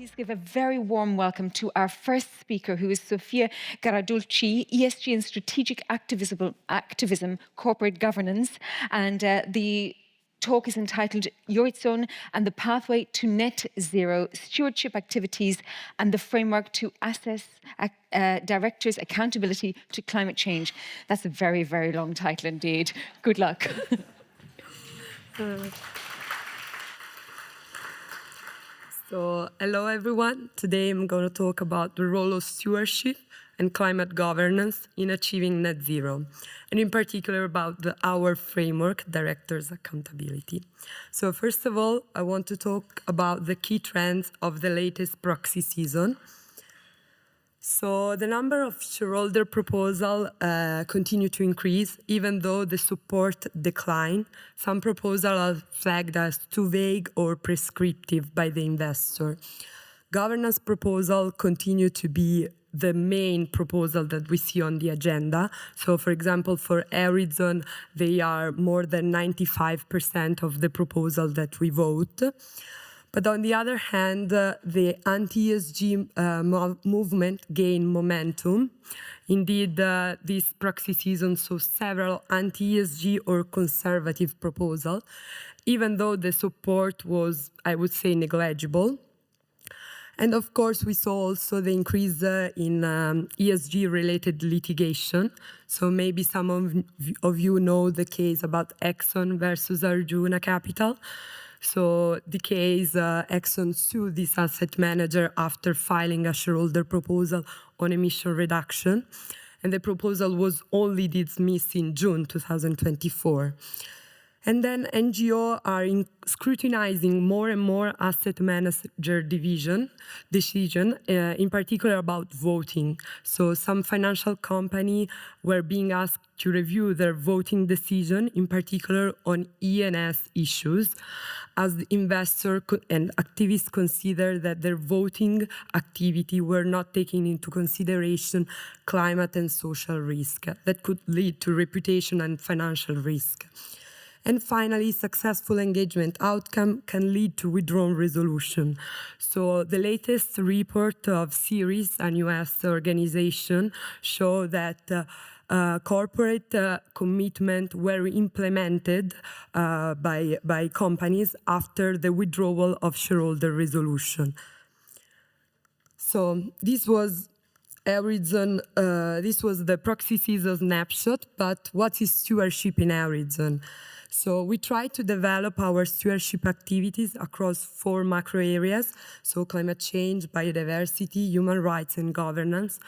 Please give a very warm welcome to our first speaker, who is Sofia Garadulci, ESG and Strategic Activism, Corporate Governance. And the talk is entitled Eurizon and the Pathway to Net Zero, Stewardship Activities and the Framework to Assess Directors' Accountability to Climate Change. That's a very, very long title indeed. Good luck. So, hello everyone. Today I'm going to talk about the role of stewardship and climate governance in achieving net zero, and in particular about our framework, Directors' Accountability. So first of all, I want to talk about the key trends of the latest proxy season. So the number of shareholder proposals continue to increase, even though the support decline. Some proposals are flagged as too vague or prescriptive by the investor. Governance proposals continue to be the main proposal that we see on the agenda. So, for example, for Eurizon, they are more than 95% of the proposal that we vote. But on the other hand, the anti-ESG movement gained momentum. Indeed, this proxy season saw several anti-ESG or conservative proposals, even though the support was, I would say, negligible. And of course, we saw also the increase in ESG-related litigation. So maybe some of you know the case about Exxon versus Arjuna Capital. So the case, Exxon sued this asset manager after filing a shareholder proposal on emission reduction, and the proposal was only dismissed in June 2024. And then NGOs are scrutinizing more and more asset manager decision, in particular about voting. So some financial companies were being asked to review their voting decision, in particular on E&S issues, as the investor and activists consider that their voting activity were not taking into consideration climate and social risk that could lead to reputation and financial risk. And finally, successful engagement outcome can lead to withdrawn resolution. So the latest report of Ceres, a US organization, show that corporate commitment were implemented by companies after the withdrawal of shareholder resolution. So this was Eurizon, this was the proxy season snapshot, but what is stewardship in Eurizon? So we try to develop our stewardship activities across 4 macro areas, so climate change, biodiversity, human rights, and governance,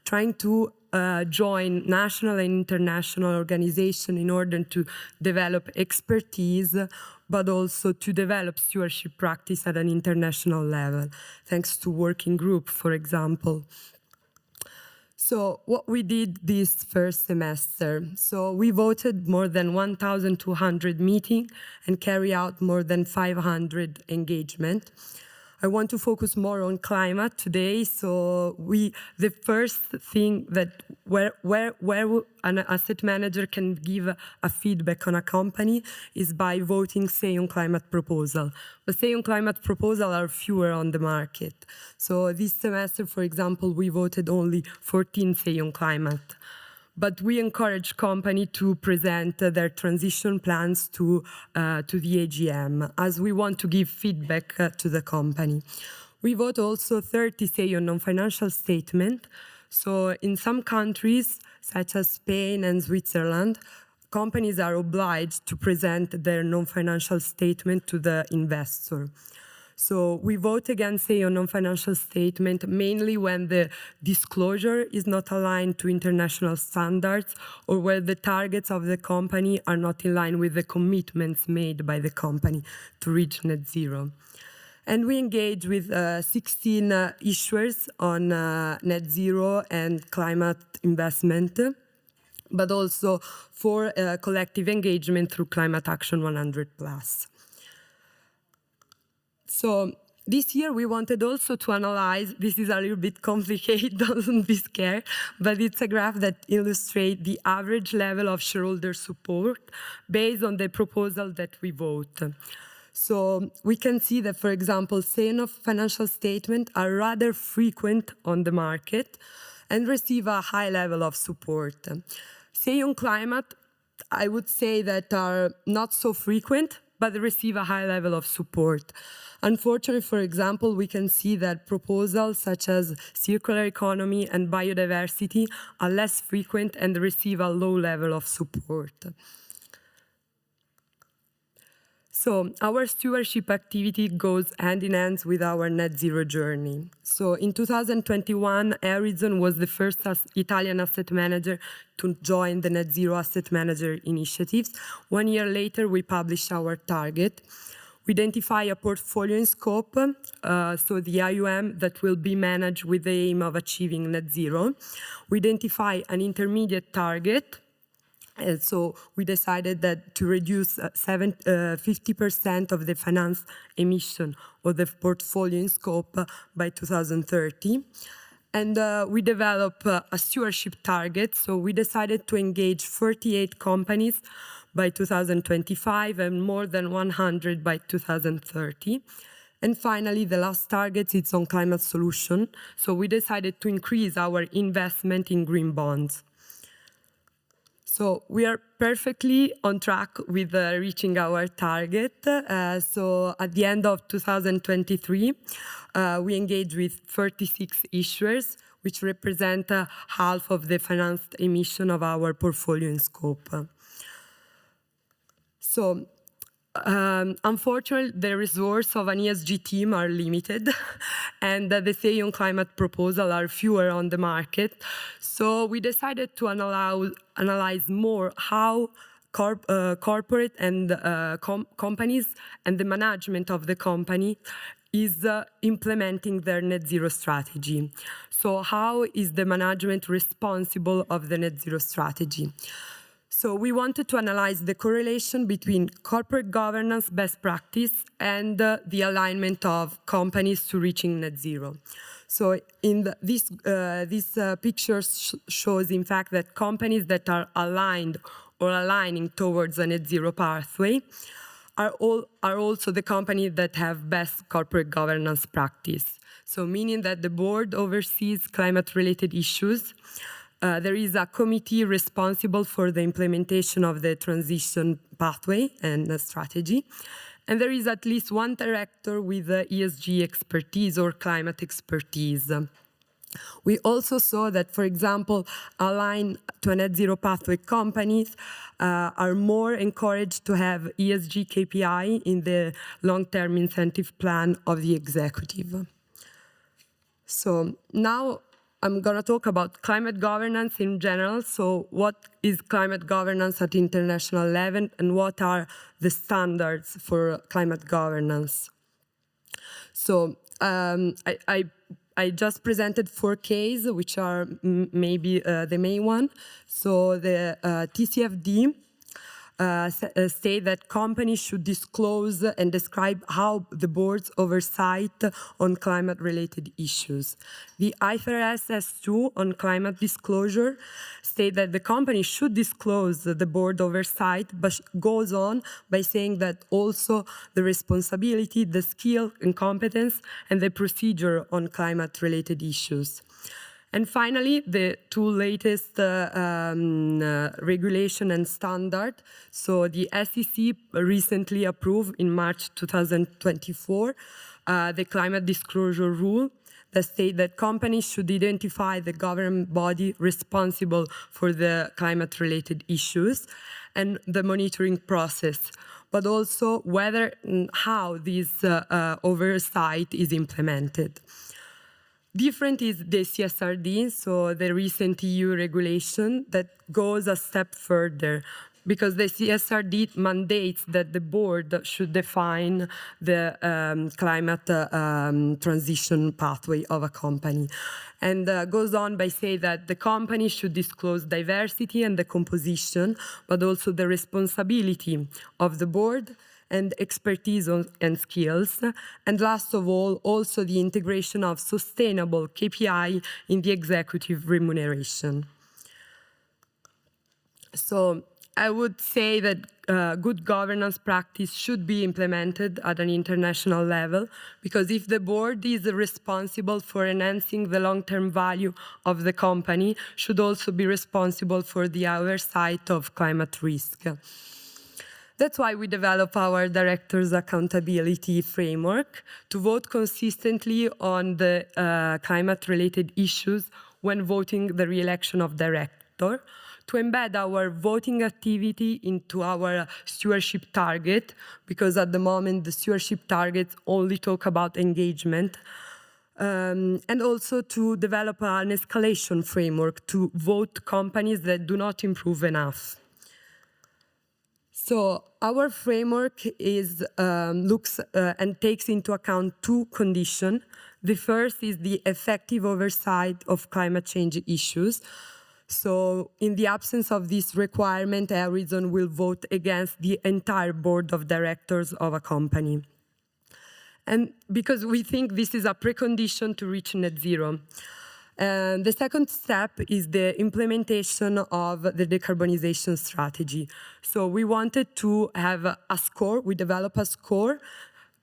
trying to join national and international organizations in order to develop expertise, but also to develop stewardship practice at an international level, thanks to working group, for example. So what we did this first semester, so we voted more than 1,200 meetings and carry out more than 500 engagement. I want to focus more on climate today. So the first thing that where an asset manager can give a feedback on a company is by voting say on climate proposal. But say on climate proposal are fewer on the market. So this semester, for example, we voted only 14 say on climate. But we encourage companies to present their transition plans to the AGM, as we want to give feedback to the company. We vote also 30 say on non-financial statement. So in some countries, such as Spain and Switzerland, companies are obliged to present their non-financial statement to the investor. So we vote again, say, on non-financial statement, mainly when the disclosure is not aligned to international standards or where the targets of the company are not in line with the commitments made by the company to reach net zero. And we engage with 16 issuers on net zero and climate investment, but also for collective engagement through Climate Action 100+. So this year we wanted also to analyze, this is a little bit complicated, don't be scared, but it's a graph that illustrates the average level of shareholder support based on the proposal that we vote. So we can see that, for example, sale of financial statements are rather frequent on the market and receive a high level of support. Say on climate, I would say that are not so frequent, but they receive a high level of support. Unfortunately, for example, we can see that proposals such as circular economy and biodiversity are less frequent and receive a low level of support. So our stewardship activity goes hand in hand with our net zero journey. So in 2021, Eurizon was the first Italian asset manager to join the net zero asset manager initiatives. 1 year later, we published our target. We identify a portfolio in scope, so the IUM that will be managed with the aim of achieving net zero. We identify an intermediate target. And so we decided that to reduce 50% of the finance emission of the portfolio in scope by 2030. And we developed a stewardship target. So we decided to engage 48 companies by 2025 and more than 100 by 2030. And finally, the last target is on climate solution. So we decided to increase our investment in green bonds. So we are perfectly on track with reaching our target. So at the end of 2023, we engaged with 36 issuers, which represent half of the financed emission of our portfolio in scope. So unfortunately, the resources of an ESG team are limited, and the say on climate proposals are fewer on the market. So we decided to analyze more how corporate and companies and the management of the company is implementing their net zero strategy. So how is the management responsible of the net zero strategy? So we wanted to analyze the correlation between corporate governance best practice and the alignment of companies to reaching net zero. So in this picture shows, in fact, that companies that are aligned or aligning towards a net zero pathway are also the companies that have best corporate governance practice. So meaning that the board oversees climate-related issues. There is a committee responsible for the implementation of the transition pathway and the strategy. And there is at least one director with ESG expertise or climate expertise. We also saw that, for example, aligned to a net zero pathway companies are more encouraged to have ESG KPI in the long-term incentive plan of the executive. So now I'm going to talk about climate governance in general. So what is climate governance at international level and what are the standards for climate governance? So I just presented 4 cases, which are maybe the main one. So the TCFD state that companies should disclose and describe how the board's oversight on climate-related issues. The IFRS S2 on climate disclosure state that the company should disclose the board oversight, but goes on by saying that also the responsibility, the skill and competence, and the procedure on climate-related issues. And finally, the 2 latest regulation and standard. So the SEC recently approved in March 2024 the climate disclosure rule that states that companies should identify the government body responsible for the climate-related issues and the monitoring process, but also whether and how this oversight is implemented. Different is the CSRD, so the recent EU regulation that goes a step further, because the CSRD mandates that the board should define the climate transition pathway of a company. And goes on by saying that the company should disclose diversity and the composition, but also the responsibility of the board and expertise and skills. And last of all, also the integration of sustainable KPI in the executive remuneration. So I would say that good governance practice should be implemented at an international level, because if the board is responsible for enhancing the long-term value of the company, should also be responsible for the oversight of climate risk. That's why we develop our directors' accountability framework to vote consistently on the climate-related issues when voting the re-election of director, to embed our voting activity into our stewardship target, because at the moment the stewardship targets only talk about engagement, and also to develop an escalation framework to vote companies that do not improve enough. So our framework looks and takes into account two conditions. The first is the effective oversight of climate change issues. So in the absence of this requirement, Eurizon will vote against the entire board of directors of a company. And because we think this is a precondition to reach net zero. The second step is the implementation of the decarbonisation strategy. So we wanted to have a score, we develop a score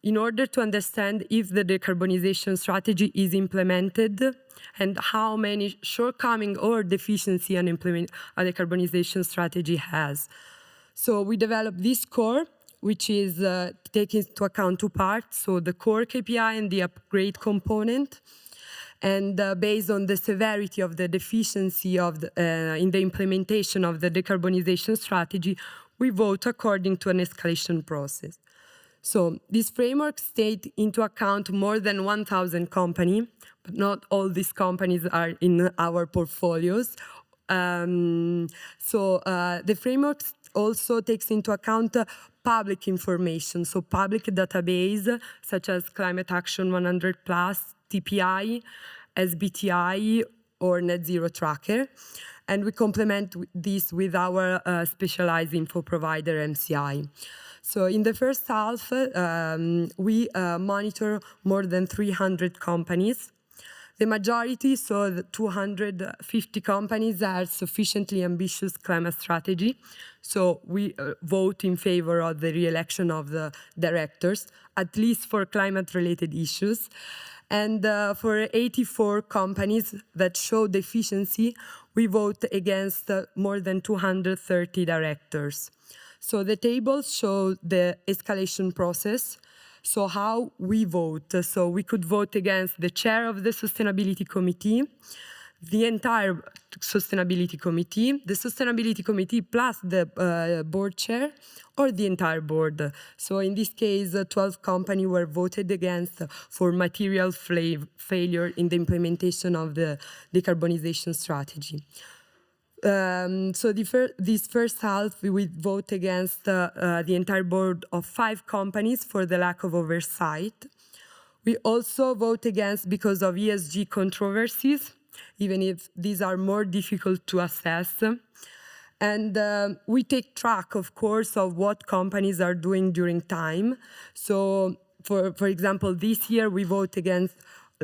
in order to understand if the decarbonisation strategy is implemented and how many shortcomings or deficiency a decarbonisation strategy has. So we developed this score, which is taking into account two parts, so the core KPI and the upgrade component. And based on the severity of the deficiency of in the implementation of the decarbonisation strategy, we vote according to an escalation process. So this framework takes into account more than 1,000 companies, but not all these companies are in our portfolios. The framework also takes into account public information, so public database such as Climate Action 100+, TPI, SBTI, or Net Zero Tracker. And we complement this with our specialized info provider, MCI. So in the first half, we monitor more than 300 companies. The majority, so the 250 companies, have sufficiently ambitious climate strategy. So we vote in favor of the re-election of the directors, at least for climate-related issues. And for 84 companies that show deficiency, we vote against more than 230 directors. So the tables show the escalation process. So how we vote. So we could vote against the chair of the sustainability committee, the entire sustainability committee plus the board chair, or the entire board. So in this case, 12 companies were voted against for material failure in the implementation of the decarbonisation strategy. So this first half, we will vote against the entire board of 5 companies for the lack of oversight. We also vote against because of ESG controversies, even if these are more difficult to assess. And we take track, of course, of what companies are doing during time. So, for example, this year we vote against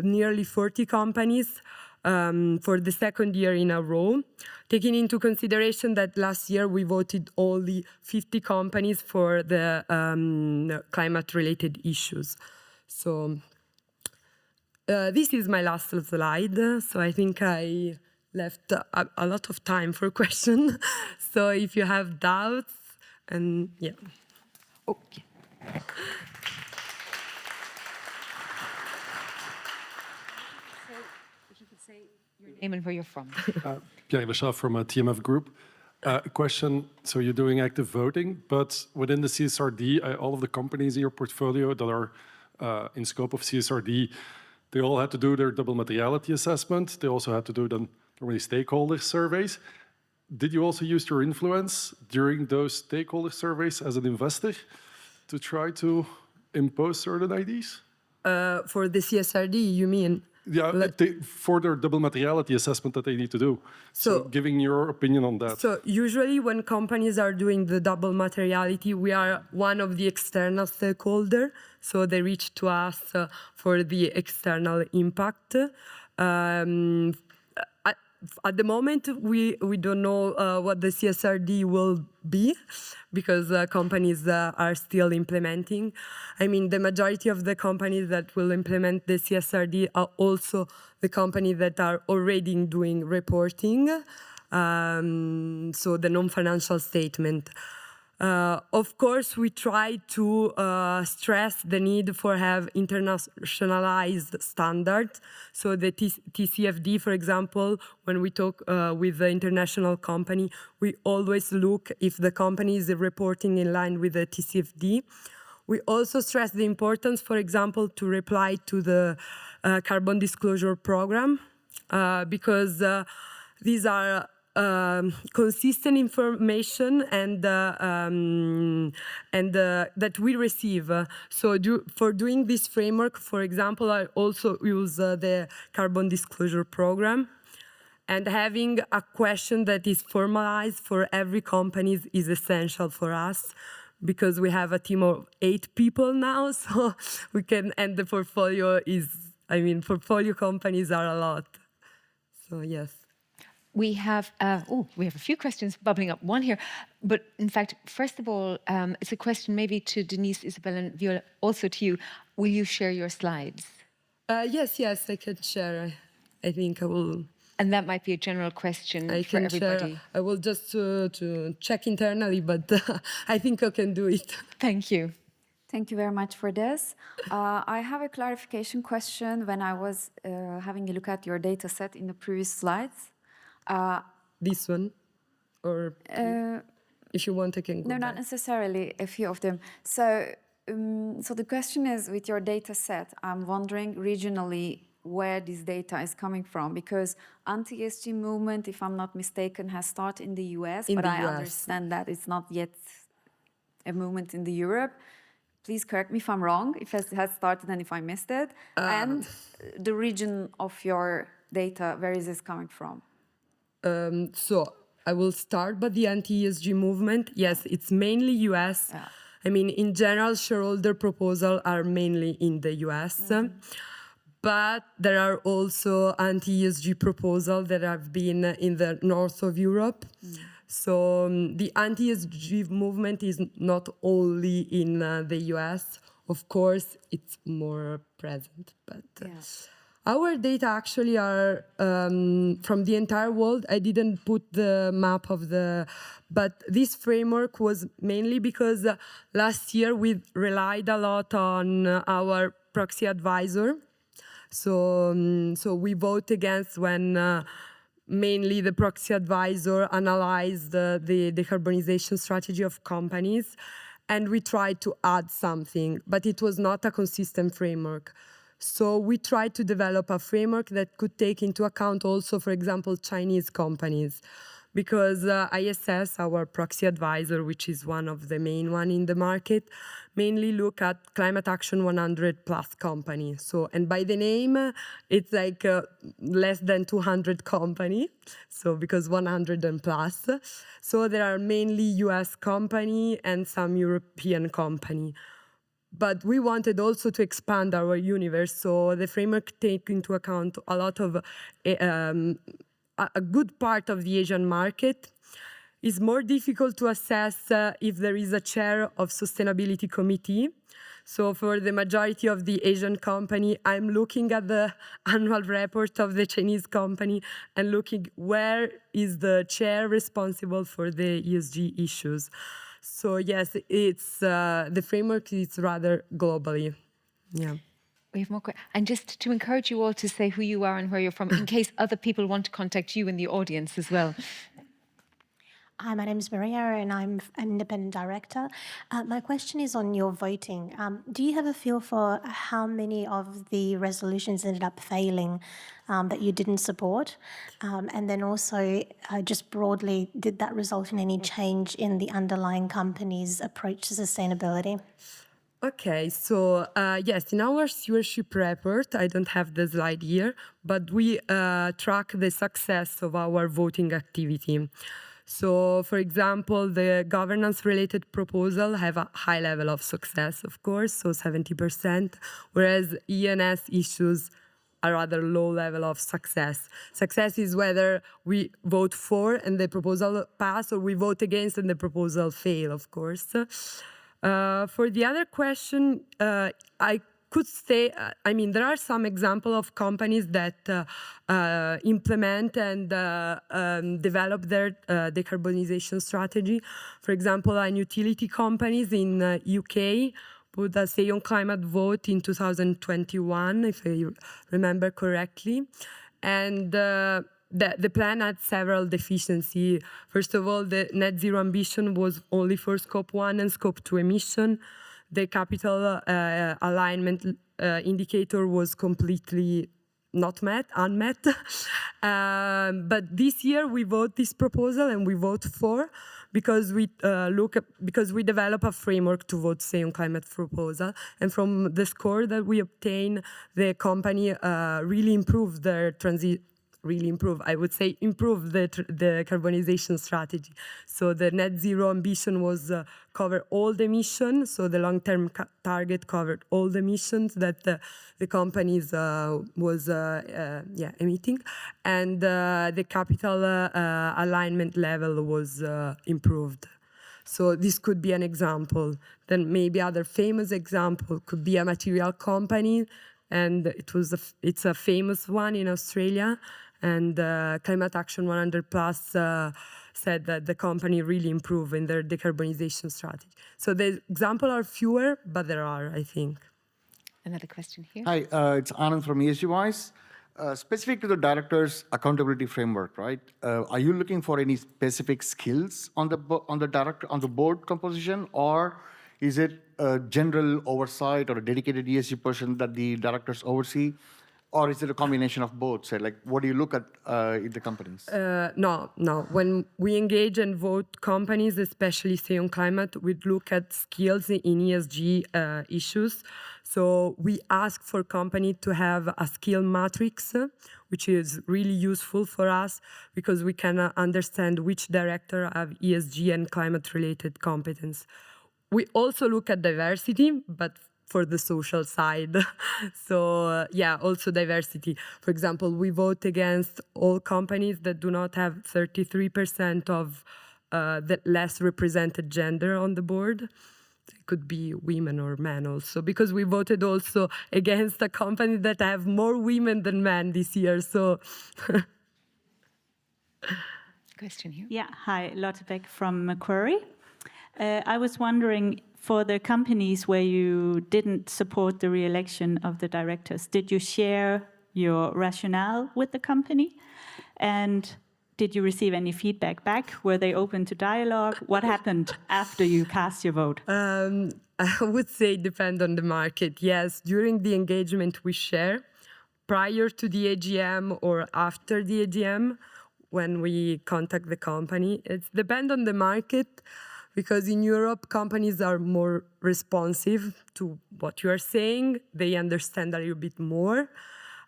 nearly 40 companies for the second year in a row, taking into consideration that last year we voted only 50 companies for the climate-related issues. So this is my last slide. So I think I left a lot of time for questions. So if you have doubts, and yeah. Okay. Your name and where you're from. Pierre Lechaf from TMF Group. A question, so you're doing active voting, but within the CSRD, all of the companies in your portfolio that are in scope of CSRD, they all had to do their double materiality assessment. They also had to do the stakeholder surveys. Did you also use your influence during those stakeholder surveys as an investor to try to impose certain IDs? For the CSRD, you mean? Yeah, for their double materiality assessment that they need to do. So giving your opinion on that. So usually when companies are doing the double materiality, we are one of the external stakeholders. So they reach to us for the external impact. at the moment, we don't know what the CSRD will be, because companies are still implementing. I mean, the majority of the companies that will implement the CSRD are also the companies that are already doing reporting, so the non-financial statement. Of course, we try to stress the need for have internationalized standards. So the TCFD, for example, when we talk with the international company, we always look if the company is reporting in line with the TCFD. We also stress the importance, for example, to reply to the carbon disclosure program, because these are consistent information and that we receive. So for doing this framework, for example, I also use the carbon disclosure program. And having a question that is formalized for every company is essential for us, because we have a team of 8 people now, so we can, and the portfolio is, I mean, portfolio companies are a lot. So yes. We have a few questions bubbling up. One here, but in fact, first of all, it's a question maybe to Denise, Isabel, and Viola, also to you. Will you share your slides? Yes, I can share. I think I will. And that might be a general question for everybody. Share. I will just to check internally, but I think I can do it. Thank you. Thank you very much for this. I have a clarification question. When I was having a look at your data set in the previous slides, this one, or if you want, I can go No, back. not necessarily, a few of them. So the question is, with your data set, I'm wondering regionally where this data is coming from, because anti-ESG movement, if I'm not mistaken, has started in the US, but I understand that it's not yet a movement in the Europe. Please correct me if I'm wrong, if it has started and if I missed it. And the region of your data, where is this coming from? So I will start by the anti-ESG movement. Yes, it's mainly US. Yeah. I mean, in general, shareholder proposals are mainly in the US. But there are also anti-ESG proposals that have been in the north of Europe. So the anti-ESG movement is not only in the US. Of course, it's more present, but our data actually are from the entire world. I didn't put the map of but this framework was mainly because last year we relied a lot on our proxy advisor. So we vote against when mainly the proxy advisor analyzed the decarbonisation strategy of companies, and we tried to add something, but it was not a consistent framework. So we tried to develop a framework that could take into account also, for example, Chinese companies, because ISS, our proxy advisor, which is one of the main one in the market, mainly look at climate action 100 plus companies. So, and by the name, it's like less than 200 company. So because 100 and plus. So there are mainly US company and some European company. But we wanted also to expand our universe. So the framework take into account a lot of a good part of the Asian market. Is more difficult to assess if there is a chair of sustainability committee. So for the majority of the Asian company, I'm looking at the annual report of the Chinese company and looking where is the chair responsible for the ESG issues. So yes, it's the framework is rather globally. Yeah. We have more questions. And just to encourage you all to say who you are and where you're from, in case other people want to contact you in the audience as well. Hi, my name is Maria and I'm an independent director. My question is on your voting. Do you have a feel for how many of the resolutions ended up failing that you didn't support? And then also, just broadly, did that result in any change in the underlying company's approach to sustainability? Okay, so yes, in our stewardship report, I don't have the slide here, but we track the success of our voting activity. So, for example, the governance-related proposal have a high level of success, of course, so 70%, whereas ENS issues a rather low level of success. Success is whether we vote for and the proposal pass, or we vote against and the proposal fail, of course. For the other question, I could say, I mean, there are some examples of companies that implement and develop their decarbonization strategy. For example, utility companies in UK put a say on climate vote in 2021, if I remember correctly. And the plan had several deficiencies. First of all, the net zero ambition was only for Scope 1 and Scope 2 emission. The capital alignment indicator was completely unmet. But this year we vote this proposal and we vote for, because we develop a framework to vote say on climate proposal, and from the score that we obtain, the company really improved their improve the decarbonization strategy. So the net zero ambition was cover all the emissions. So the long-term target covered all the emissions that the companies was emitting, and the capital alignment level was improved. So this could be an example. Then maybe other famous example could be a material company, and it's a famous one in Australia. And Climate Action 100 Plus said that the company really improved in their decarbonization strategy. So the examples are fewer, but there are, I think. Another question here. Hi, it's Anand from ESG-Wise. Specific to the director's accountability framework, right? Are you looking for any specific skills on the board composition, or is it a general oversight or a dedicated ESG person that the directors oversee? Or is it a combination of both? So, like, what do you look at in the companies? No. When we engage and vote companies, especially say on climate, we look at skills in ESG issues. So we ask for company to have a skill matrix, which is really useful for us because we can understand which director have ESG and climate-related competence. We also look at diversity, but for the social side. So also diversity. For example, we vote against all companies that do not have 33% of the less represented gender on the board. It could be women or men also, because we voted also against a company that have more women than men this year. So. Question here. Yeah, hi, Lotte Beck from Macquarie. I was wondering, for the companies where you didn't support the re-election of the directors, did you share your rationale with the company? And did you receive any feedback back? Were they open to dialogue? What happened after you cast your vote? I would say depend on the market. Yes, during the engagement we share, prior to the AGM or after the AGM, when we contact the company. It depends on the market. Because in Europe, companies are more responsive to what you are saying. They understand a little bit more.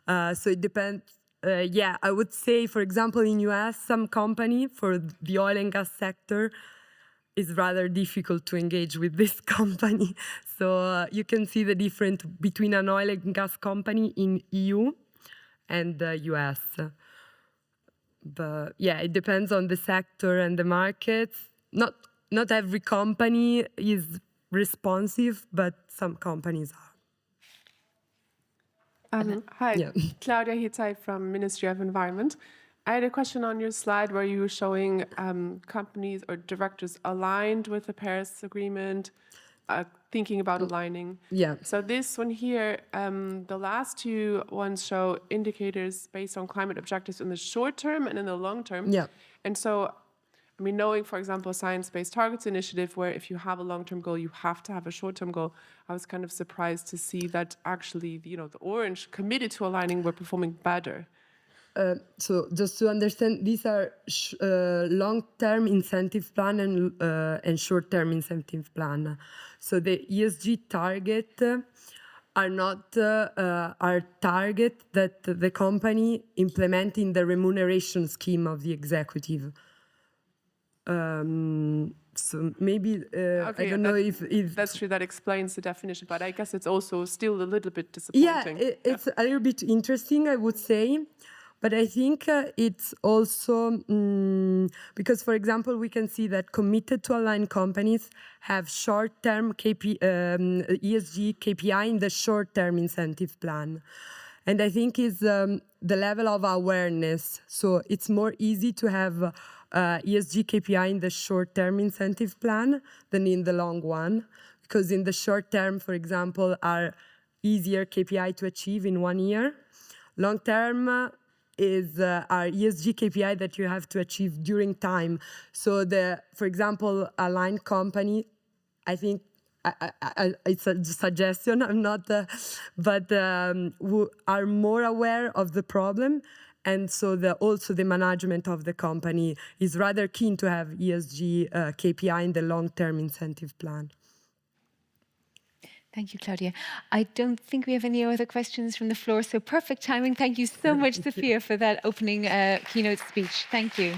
So it depends. I would say, for example, in US, some company for the oil and gas sector is rather difficult to engage with this company. So you can see the difference between an oil and gas company in EU and the US. But it depends on the sector and the markets. Not every company is responsive, but some companies are. Hi, Claudia Hitzai from Ministry of Environment. I had a question on your slide where you were showing companies or directors aligned with the Paris Agreement, thinking about aligning. Yeah. So this one here, the last two ones show indicators based on climate objectives in the short term and in the long term. Yeah. And so, I mean, knowing, for example, Science-Based Targets Initiative, where if you have a long-term goal, you have to have a short-term goal, I was kind of surprised to see that actually, the orange committed to aligning were performing better. So just to understand, these are long-term incentive plan and short-term incentive plan. So the ESG target are not our target that the company implementing the remuneration scheme of the executive. So maybe, I don't know if that's true, that explains the definition, but I guess it's also still a little bit yeah, disappointing. it's a little bit interesting, I would say. But I think it's also because, for example, we can see that committed to align companies have short-term ESG KPI in the short-term incentive plan. And I think it's the level of awareness. So it's more easy to have ESG KPI in the short-term incentive plan than in the long one. Because in the short term, for example, are easier KPI to achieve in 1 year. Long term is our ESG KPI that you have to achieve during time. So for example, aligned company, I think it's a suggestion, I'm not, but who are more aware of the problem. And so also the management of the company is rather keen to have ESG KPI in the long-term incentive plan. Thank you, Claudia. I don't think we have any other questions from the floor, so perfect timing. Thank you so much, Sophia, for that opening keynote speech. Thank you.